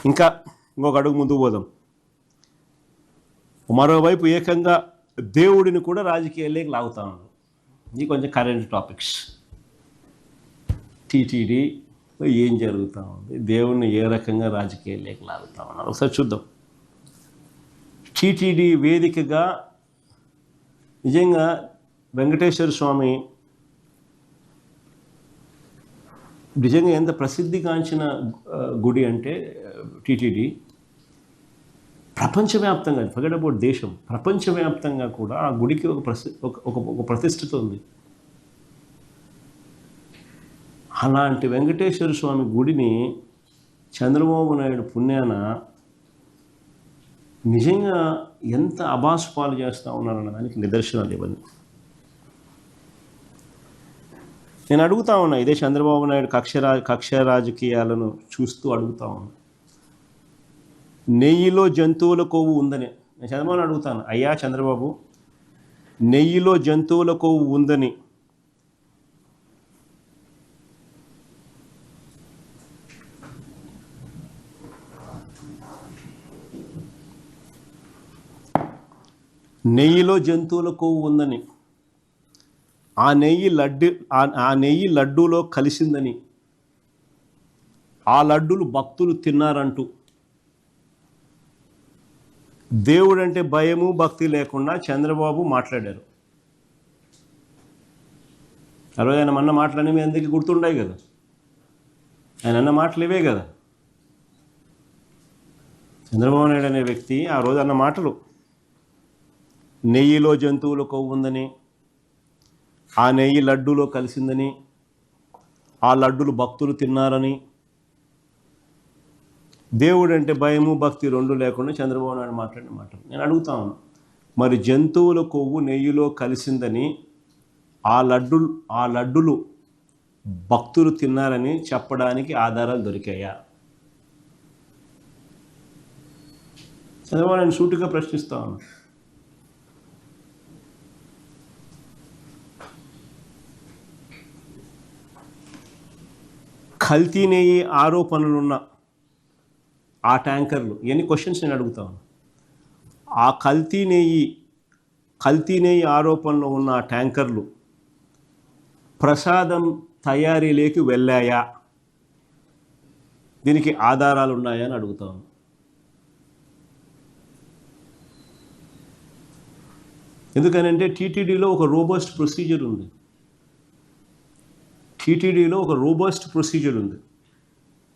ఇంకా ఇంకొక అడుగు ముందుకు పోదాం. మరోవైపు ఏకంగా దేవుడిని కూడా రాజకీయాల్లోకి లాగుతా ఉన్నాం. ఇది కొంచెం కరెంట్ టాపిక్స్. టీటీడీ ఏం జరుగుతూ ఉంది, దేవుడిని ఏ రకంగా రాజకీయాల్లోకి లాగుతా ఉన్నారు ఒకసారి చూద్దాం. టీటీడీ వేదికగా నిజంగా వెంకటేశ్వర స్వామి నిజంగా ఎంత ప్రసిద్ధిగాంచిన గుడి అంటే టీటీడీ ప్రపంచవ్యాప్తంగా, ఫర్గెట్ అబౌట్ దేశం, ప్రపంచవ్యాప్తంగా కూడా ఆ గుడికి ఒక ప్రతిష్ఠిత ఉంది. అలాంటి వెంకటేశ్వర స్వామి గుడిని చంద్రబాబు నాయుడు పుణ్యాన నిజంగా ఎంత అబాసుపాలు చేస్తూ ఉన్నారన్న దానికి నిదర్శనాలు ఇవన్నీ. నేను అడుగుతా ఉన్నా, ఇదే చంద్రబాబు నాయుడు కక్ష రాజకీయాలను చూస్తూ అడుగుతా ఉన్నా, నెయ్యిలో జంతువుల కొవ్వు ఉందని నేను చంద్రబాబుని అడుగుతాను. అయ్యా చంద్రబాబు, నెయ్యిలో జంతువుల కొవ్వు ఉందని ఆ నెయ్యి లడ్డూలో కలిసిందని, ఆ లడ్డూలు భక్తులు తిన్నారంటూ దేవుడంటే భయము భక్తి లేకుండా చంద్రబాబు మాట్లాడారు. ఆ రోజు ఆయన అన్న మాటలన్నీ మీ అందరికీ గుర్తుండాయి కదా. ఆయన అన్న మాటలు ఇవే కదా. చంద్రబాబు నాయుడు అనే వ్యక్తి ఆ రోజు అన్న మాటలు, నెయ్యిలో జంతువుల కొవ్వు ఉందని, ఆ నెయ్యి లడ్డూలో కలిసిందని, ఆ లడ్డూలు భక్తులు తిన్నారని, దేవుడు అంటే భయము భక్తి రెండు లేకుండా చంద్రబాబు నాయుడు మాట్లాడిన మాటలు. నేను అడుగుతాను, మరి జంతువుల కొవ్వు నెయ్యిలో కలిసిందని, ఆ లడ్డులు భక్తులు తిన్నారని చెప్పడానికి ఆధారాలు దొరికాయా? చంద్రబాబు నాయుడు సూటిగా ప్రశ్నిస్తాను. కల్తీ నెయ్యి ఆరోపణలున్న ఆ ట్యాంకర్లు, ఎన్ని క్వశ్చన్స్ నేను అడుగుతాను. ఆ కల్తీ నెయ్యి ఆరోపణలు ఉన్న ఆ ట్యాంకర్లు ప్రసాదం తయారీలోకి వెళ్ళాయా? దీనికి ఆధారాలు ఉన్నాయా అని అడుగుతాను. ఎందుకనంటే టీటీడీలో ఒక రోబస్ట్ ప్రొసీజర్ ఉంది.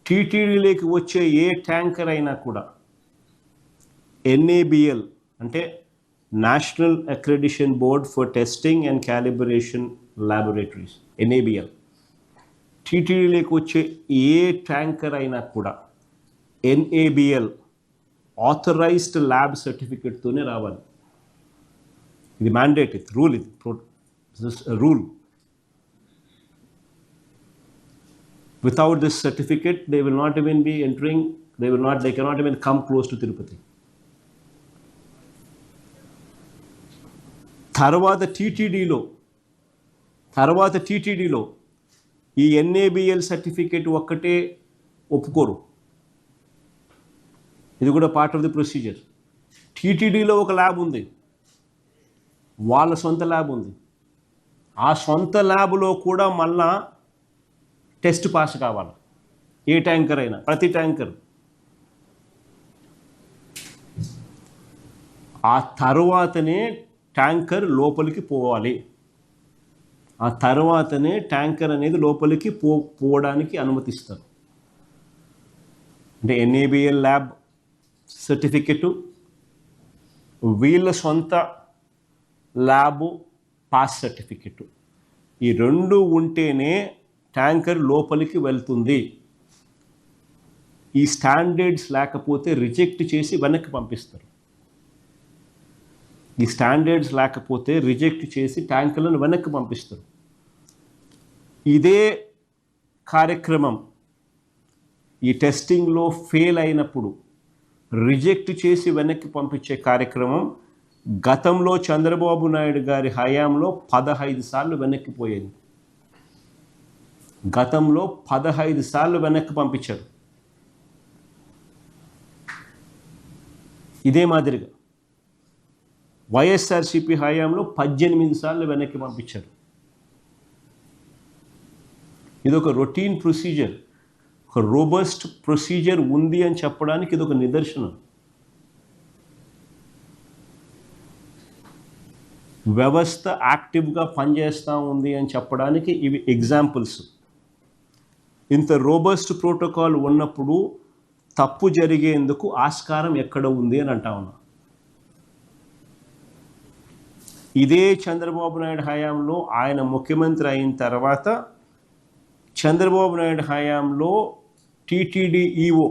టీటీడీలోకి వచ్చే ఏ ట్యాంకర్ అయినా కూడా NABL అంటే national accreditation board for testing and calibration laboratories, NABL, టీటీడీలోకి వచ్చే ఏ ట్యాంకర్ అయినా కూడా NABL ఆథరైజ్డ్ ల్యాబ్ సర్టిఫికెట్తోనే రావాలి. ఇది మ్యాండేట్, ఇది rule, rule. Without this certificate, they will not even be entering, they cannot even come close to Tirupati. తర్వాత టీటీడీలో ఈ NABL certificate ఒక్కటే ఒప్పుకోరు. ఇది కూడా పార్ట్ ఆఫ్ ది ప్రొసీజర్. టీటీడీలో ఒక ల్యాబ్ ఉంది, వాళ్ళ సొంత ల్యాబ్ ఉంది. ఆ సొంత ల్యాబ్లో కూడా మళ్ళా టెస్ట్ పాస్ కావాలి. ఏ ట్యాంకర్ అయినా, ప్రతి ట్యాంకర్. ఆ తర్వాతనే ట్యాంకర్ లోపలికి పోవాలి. ఆ తర్వాతనే ట్యాంకర్ అనేది లోపలికి పోవడానికి అనుమతిస్తారు. అంటే NABL ల్యాబ్ సర్టిఫికెటు, వీళ్ళ సొంత ల్యాబు పాస్ సర్టిఫికెటు, ఈ రెండు ఉంటేనే ట్యాంకర్ లోపలికి వెళ్తుంది. ఈ స్టాండర్డ్స్ లేకపోతే రిజెక్ట్ చేసి వెనక్కి పంపిస్తారు. ట్యాంకర్లను వెనక్కి పంపిస్తారు. ఇదే కార్యక్రమం ఈ టెస్టింగ్లో ఫెయిల్ అయినప్పుడు రిజెక్ట్ చేసి వెనక్కి పంపించే కార్యక్రమం గతంలో చంద్రబాబు నాయుడు గారి హయాంలో 15 సార్లు వెనక్కిపోయేది. 15 సార్లు వెనక్కి పంపించారు. ఇదే మాదిరిగా వైఎస్ఆర్సీపీ హయాంలో 18 సార్లు వెనక్కి పంపించారు. ఇది ఒక రొటీన్ ప్రొసీజర్, ఒక రోబస్ట్ ప్రొసీజర్ ఉంది అని చెప్పడానికి ఇది ఒక నిదర్శనం. వ్యవస్థ యాక్టివ్గా పనిచేస్తూ ఉంది అని చెప్పడానికి ఇవి ఎగ్జాంపుల్స్. ఇంత రోబస్ట్ ప్రోటోకాల్ ఉన్నప్పుడు తప్పు జరిగేందుకు ఆస్కారం ఎక్కడ ఉంది అని అంటా ఉన్నా. ఇదే చంద్రబాబు నాయుడు హయాంలో ఆయన ముఖ్యమంత్రి అయిన తర్వాత చంద్రబాబు నాయుడు హయాంలో టీటీడీ ఈఓ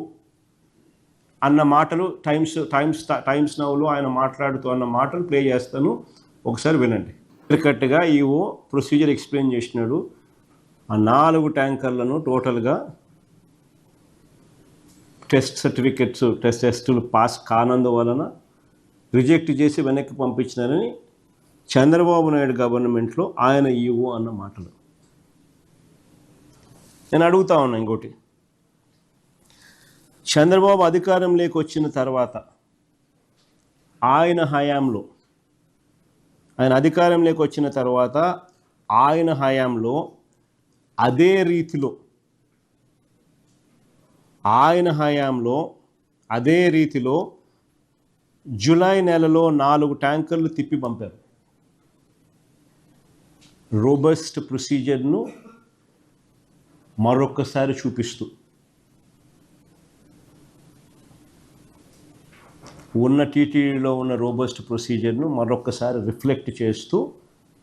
అన్న మాటలు టైమ్స్ నౌలో ఆయన మాట్లాడుతూ అన్న మాటలు ప్లే చేస్తాను, ఒకసారి వినండి. క్లియర్కట్గా ఈఓ ప్రొసీజర్ ఎక్స్ప్లెయిన్ చేసినాడు. ఆ 4 ట్యాంకర్లను టోటల్గా టెస్టులు పాస్ కానందువలన రిజెక్ట్ చేసి వెనక్కి పంపించినారని చంద్రబాబు నాయుడు గవర్నమెంట్లో ఆయన ఈఓ అన్న మాటలు. నేను అడుగుతా ఉన్నా ఇంకోటి, చంద్రబాబు అధికారంలోకి వచ్చిన తర్వాత ఆయన అధికారంలోకి వచ్చిన తర్వాత ఆయన హయాంలో అదే రీతిలో జూలై నెలలో 4 ట్యాంకర్లు తిప్పి పంపారు. రోబస్ట్ ప్రొసీజర్ను మరొక్కసారి చూపిస్తూ, ఉన్న టీటీడీలో ఉన్న రోబస్ట్ ప్రొసీజర్ను మరొక్కసారి రిఫ్లెక్ట్ చేస్తూ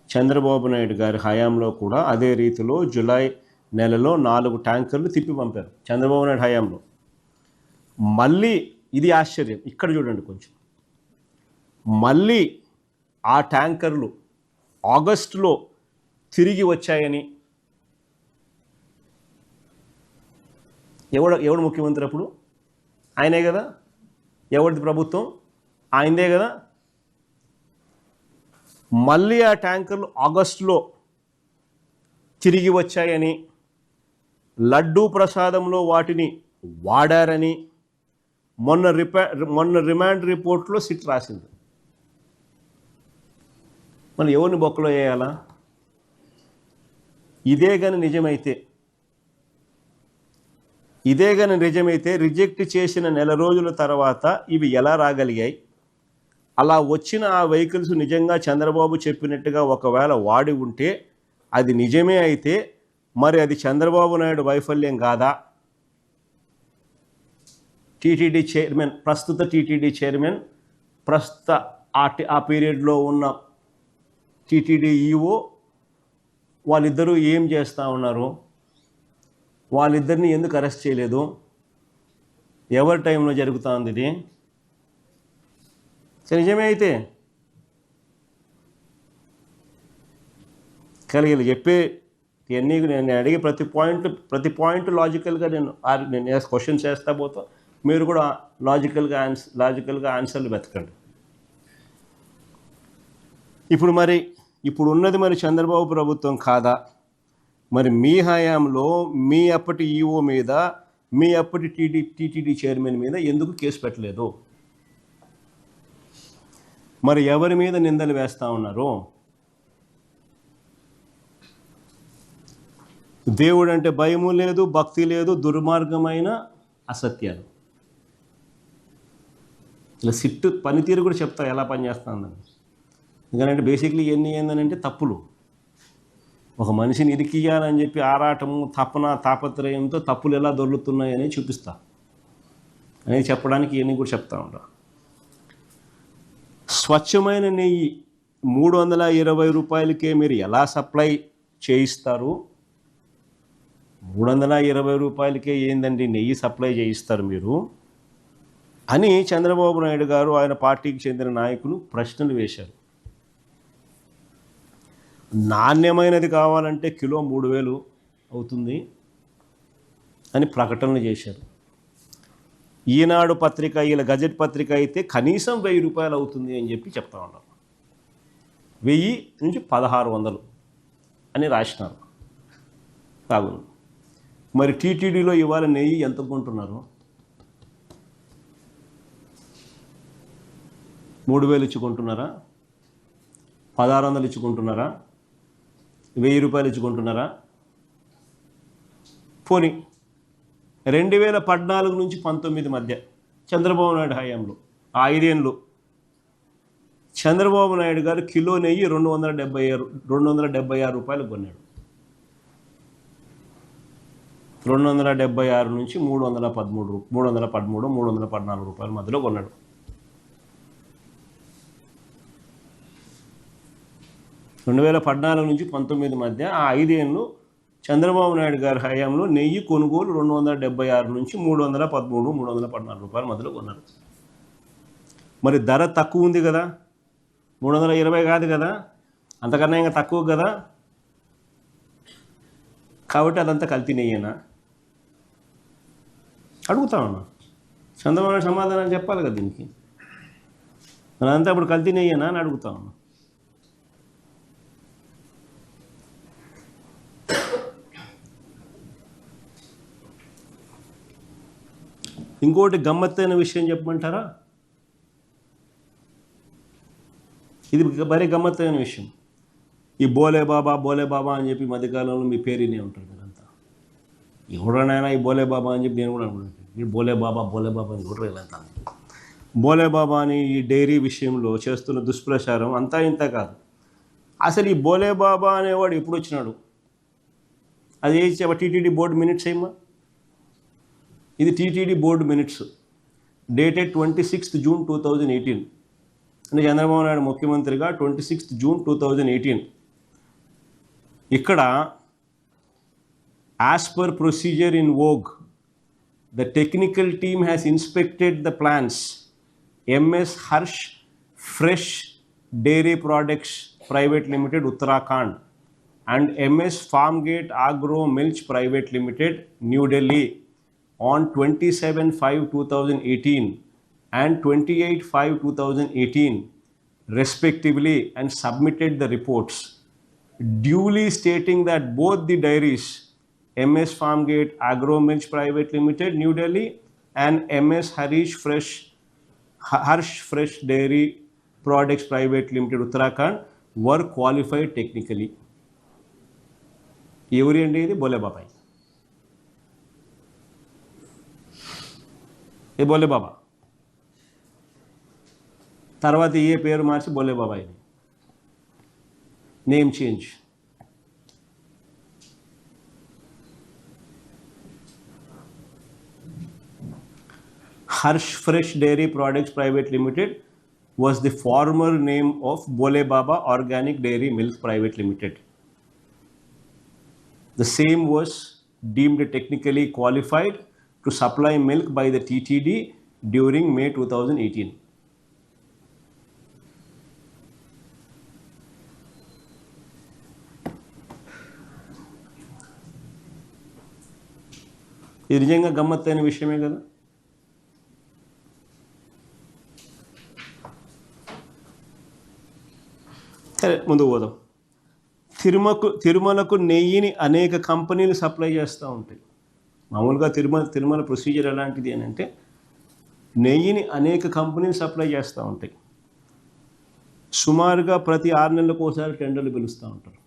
చంద్రబాబు నాయుడు గారి హయాంలో కూడా అదే రీతిలో జూలై నెలలో 4 ట్యాంకర్లు తిప్పి పంపారు చంద్రబాబు నాయుడు హయాంలో. మళ్ళీ ఇది ఆశ్చర్యం, ఇక్కడ చూడండి కొంచెం, మళ్ళీ ఆ ట్యాంకర్లు ఆగస్టులో తిరిగి వచ్చాయని ఎవడు ముఖ్యమంత్రి అప్పుడు? ఆయనే కదా. ఎవరిది ప్రభుత్వం? ఆయనదే కదా. మళ్ళీ ఆ ట్యాంకర్లు ఆగస్టులో తిరిగి వచ్చాయని, లడ్డూ ప్రసాదంలో వాటిని వాడారని మొన్న రిమాండ్ రిపోర్ట్లో సిట్ రాసింది. మళ్ళీ ఎవరిని బొక్కలో వేయాలా? ఇదే కానీ నిజమైతే రిజెక్ట్ చేసిన నెల రోజుల తర్వాత ఇవి ఎలా రాగలిగాయి? అలా వచ్చిన ఆ వెహికల్స్ నిజంగా చంద్రబాబు చెప్పినట్టుగా ఒకవేళ వాడి ఉంటే, అది నిజమే అయితే మరి అది చంద్రబాబు నాయుడు వైఫల్యం కాదా? ప్రస్తుత టీటీడీ చైర్మన్, ప్రస్తుత ఆ పీరియడ్లో ఉన్న టీటీడీ ఈఓ వాళ్ళిద్దరూ ఏం చేస్తూ ఉన్నారు? వాళ్ళిద్దరిని ఎందుకు అరెస్ట్ చేయలేదు? ఎవరి టైంలో జరుగుతూ ఉంది ఇది? నిజమే అయితే కలిగి చెప్పే ఇవన్నీ నేను అడిగే ప్రతి పాయింట్ లాజికల్గా నేను క్వశ్చన్స్ చేస్తా పోతా, మీరు కూడా లాజికల్గా ఆన్సర్లు వెతకండి. ఇప్పుడు ఉన్నది మరి చంద్రబాబు ప్రభుత్వం కాదా? మరి మీ హయాంలో మీ అప్పటి ఈఓ మీద, మీ అప్పటి టీటీడీ చైర్మన్ మీద ఎందుకు కేసు పెట్టలేదు? మరి ఎవరి మీద నిందలు వేస్తూ ఉన్నారు? దేవుడు అంటే భయము లేదు, భక్తి లేదు, దుర్మార్గమైన అసత్యాలు. ఇలా సిట్టు పనితీరు కూడా చెప్తా ఎలా పనిచేస్తుందని. ఎందుకంటే బేసిక్లీ ఏంటంటే తప్పులు. ఒక మనిషిని ఇరికియాలని చెప్పి ఆరాటము, తాపత్రయంతో తప్పులు ఎలా దొరుకుతున్నాయని చూపిస్తా అనేది చెప్పడానికి ఇవన్నీ కూడా చెప్తా ఉంటా. స్వచ్ఛమైన నెయ్యి 320 రూపాయలకే మీరు ఎలా సప్లై చేయిస్తారు? 320 రూపాయలకే ఏందండి నెయ్యి సప్లై చేయిస్తారు మీరు అని చంద్రబాబు నాయుడు గారు, ఆయన పార్టీకి చెందిన నాయకులు ప్రశ్నలు వేశారు. నాణ్యమైనది కావాలంటే కిలో 3000 అవుతుంది అని ప్రకటనలు చేశారు. ఈనాడు పత్రిక, ఇలా గజెట్ పత్రిక అయితే కనీసం 1000 రూపాయలు అవుతుంది అని చెప్పి చెప్తా ఉన్నారు. 1000 నుంచి 1600 అని రాసినారు. బాగుంది. మరి టీటీడీలో ఇవాళ నెయ్యి ఎంత కొంటున్నారు? 3,000 ఇచ్చుకుంటున్నారా, 1,600 ఇచ్చుకుంటున్నారా, 1,000 రూపాయలు ఇచ్చుకుంటున్నారా? పోనీ 2014 నుంచి 19 మధ్య చంద్రబాబు నాయుడు హయాంలో ఆ 5 ఏళ్ళు చంద్రబాబు నాయుడు గారు కిలో నెయ్యి 276 రూపాయలు కొన్నాడు. 276 నుంచి 314 రూపాయల మధ్యలో కొన్నాడు. రెండు 2014 నుంచి 19 మధ్య ఆ 5 ఏళ్ళు చంద్రబాబు నాయుడు గారి హయాంలో నెయ్యి కొనుగోలు 276 నుంచి 314 రూపాయల మధ్యలో కొన్నారు. మరి ధర తక్కువ ఉంది కదా, 320 కాదు కదా, అంతకన్నా ఇంకా తక్కువ కదా, కాబట్టి అదంతా కల్తీ నెయ్యేనా అడుగుతా ఉన్నా. చంద్రబాబు నాయుడు సమాధానం చెప్పాలి కదా దీనికి. అదంతా ఇప్పుడు కల్తీ నెయ్యేనా అని అడుగుతా ఉన్నా. ఇంకోటి గమ్మత్తైన విషయం చెప్పమంటారా? ఇది మరీ గమ్మత్తైన విషయం. ఈ బోలే బాబా అని చెప్పి మధ్యకాలంలో మీ పేరునే ఉంటారు మీరంతా. ఎవడనైనా ఈ బోలే బాబా అని చెప్పి నేను కూడా అనుకుంటాను. ఈ బోలే బాబా అని కూడా వెళ్ళంతా. బోలే బాబా అని ఈ డైరీ విషయంలో చేస్తున్న దుష్ప్రచారం అంతా ఇంత కాదు. అసలు ఈ బోలే బాబా అనేవాడు ఎప్పుడు వచ్చినాడు? అది టీటీడీ బోర్డు మినిట్స్ ఏమా? ఇది TTD board minutes dated 26th June 2018. అంటే చంద్రబాబు నాయుడు ముఖ్యమంత్రిగా 26th June 2018. ఇక్కడ as per procedure in vogue the technical team has inspected the plans MS Harsh fresh dairy products private limited Uttarakhand and MS farmgate agro milch private limited New Delhi on 27/5/2018 and 28/5/2018 respectively and submitted the reports duly stating that both the dairies MS Farmgate Agro Milch Private Limited New Delhi and MS Harsh Fresh Dairy Products Private Limited Uttarakhand were qualified technically. ఎవరి అండి ఇది? బోలే బాబాయ్. ఏ బోలే బాబా తర్వాత ఏ పేరు మార్చి బోలే బాబాయ్ name change. Harsh fresh dairy products private limited was the former name of Bole Baba Organic Dairy Milk Private Limited. The same was deemed technically qualified to supply milk by the TTD during May 2018. ఇది నిజంగా గమ్మత్తైన విషయమే కదా. సరే ముందుకు పోదాం. తిరుమలకు నెయ్యిని అనేక కంపెనీలు సప్లై చేస్తూ ఉంటాయి. మామూలుగా తిరుమల ప్రొసీజర్ ఎలాంటిది అని అంటే నెయ్యిని అనేక కంపెనీలు సప్లై చేస్తూ ఉంటాయి. సుమారుగా ప్రతి 6 నెలలకు ఒకసారి టెండర్లు పిలుస్తూ ఉంటారు.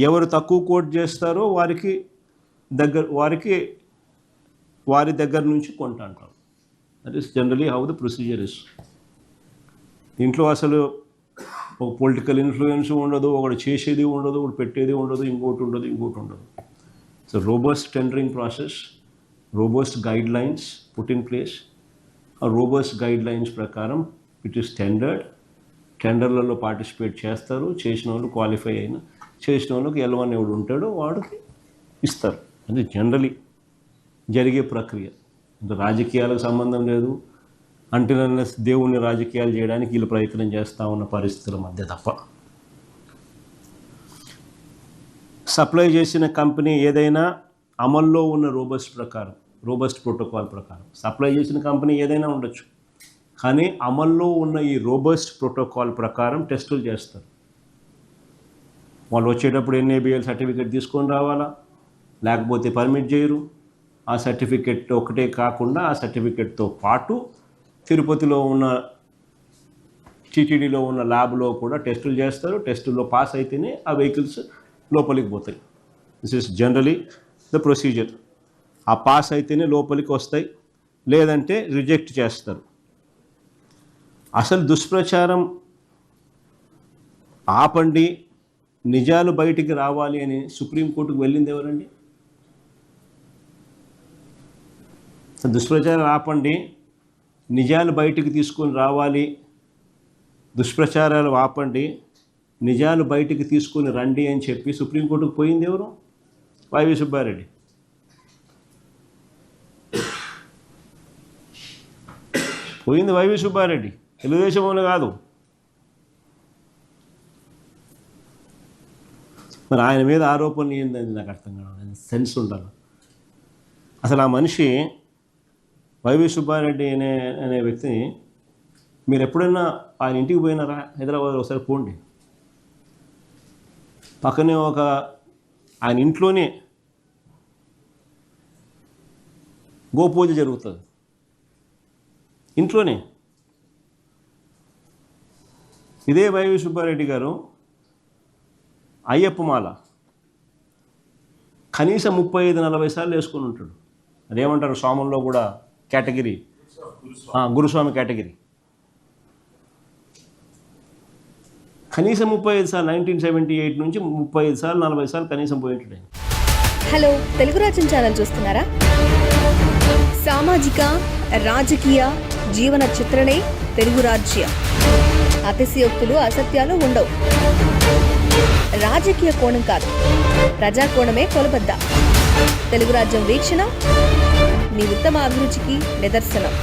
ఎవరు తక్కువ కోట్ చేస్తారో వారి దగ్గర నుంచి కొంటా అంటారు. That is generally how the procedure is. దీంట్లో అసలు ఒక పొలిటికల్ ఇన్ఫ్లుయెన్స్ ఉండదు, ఒకటి చేసేది ఉండదు, ఒకటి పెట్టేది ఉండదు, ఇంకోటి ఉండదు. So robust tendering process, robust guide lines put in place. ఆ రోబస్ట్ గైడ్ లైన్స్ ప్రకారం ఇట్ ఈస్ టెండర్లలో పార్టిసిపేట్ చేస్తారు. చేసిన వాళ్ళు క్వాలిఫై చేసిన వాళ్ళకి L1 ఎవడు ఉంటాడో వాడికి ఇస్తారు. అది జనరలీ జరిగే ప్రక్రియ. అంటే రాజకీయాలకు సంబంధం లేదు. అంటే దేవుణ్ణి రాజకీయాలు చేయడానికి వీళ్ళు ప్రయత్నం చేస్తూ ఉన్న పరిస్థితుల మధ్య తప్ప. సప్లై చేసిన కంపెనీ ఏదైనా అమల్లో ఉన్న రోబస్ట్ ప్రోటోకాల్ ప్రకారం సప్లై చేసిన కంపెనీ ఏదైనా ఉండొచ్చు, కానీ అమల్లో ఉన్న ఈ రోబస్ట్ ప్రోటోకాల్ ప్రకారం టెస్టులు చేస్తారు. వాళ్ళు వచ్చేటప్పుడు NABL సర్టిఫికేట్ తీసుకొని రావాలా, లేకపోతే పర్మిట్ చేయరు. ఆ సర్టిఫికేట్ ఒకటే కాకుండా ఆ సర్టిఫికేట్తో పాటు తిరుపతిలో ఉన్న టీటీడీలో ఉన్న ల్యాబ్లో కూడా టెస్టులు చేస్తారు. టెస్టుల్లో పాస్ అయితేనే ఆ వెహికల్స్ లోపలికి పోతాయి. This is generally the procedure. ఆ పాస్ అయితేనే లోపలికి వస్తాయి, లేదంటే రిజెక్ట్ చేస్తారు. అసలు దుష్ప్రచారం ఆపండి, నిజాలు బయటికి రావాలి అని సుప్రీంకోర్టుకు వెళ్ళింది ఎవరండి? దుష్ప్రచారం ఆపండి, నిజాలు బయటికి తీసుకొని రావాలి, దుష్ప్రచారాలు ఆపండి, నిజాలు బయటికి తీసుకొని రండి అని చెప్పి సుప్రీంకోర్టుకు పోయింది ఎవరు? వైవి సుబ్బారెడ్డి. పోయింది వైవి సుబ్బారెడ్డి, తెలుగుదేశం వాళ్ళు కాదు. మరి ఆయన మీద ఆరోపణలు ఏందని నాకు అర్థం కాదు. సెన్స్ ఉండాలి. అసలు ఆ మనిషి వైవి సుబ్బారెడ్డి అనే వ్యక్తిని మీరు ఎప్పుడైనా ఆయన ఇంటికి పోయినారా? హైదరాబాద్ ఒకసారి పోండి. పక్కనే ఆయన ఇంట్లోనే గోపూజ జరుగుతుంది. ఇంట్లోనే. ఇదే వైవి సుబ్బారెడ్డి గారు అయ్యప్ప మాల కనీసం 35-40 సార్లు వేసుకొని ఉంటాడు. అదేమంటారు స్వాముల్లో కూడా కేటగిరీ, గురుస్వామి కేటగిరీ. కనీసం 35 సార్లు, 1978 నుంచి 35 సార్లు 40 సార్లు కనీసం పోయింటాడు. హలో, తెలుగు రాజ్యం ఛానల్ చూస్తున్నారా? సామాజిక, రాజకీయ, జీవన చిత్రణే తెలుగు రాజ్యం. అతిశయోక్తులు, అసత్యాలు ఉండవు. రాజకీయ కోణం కాదు, ప్రజా కోణమే కొలబద్ద. తెలుగు రాజ్యం వీక్షణ మీ ఉత్తమ అభిరుచికి నిదర్శనం.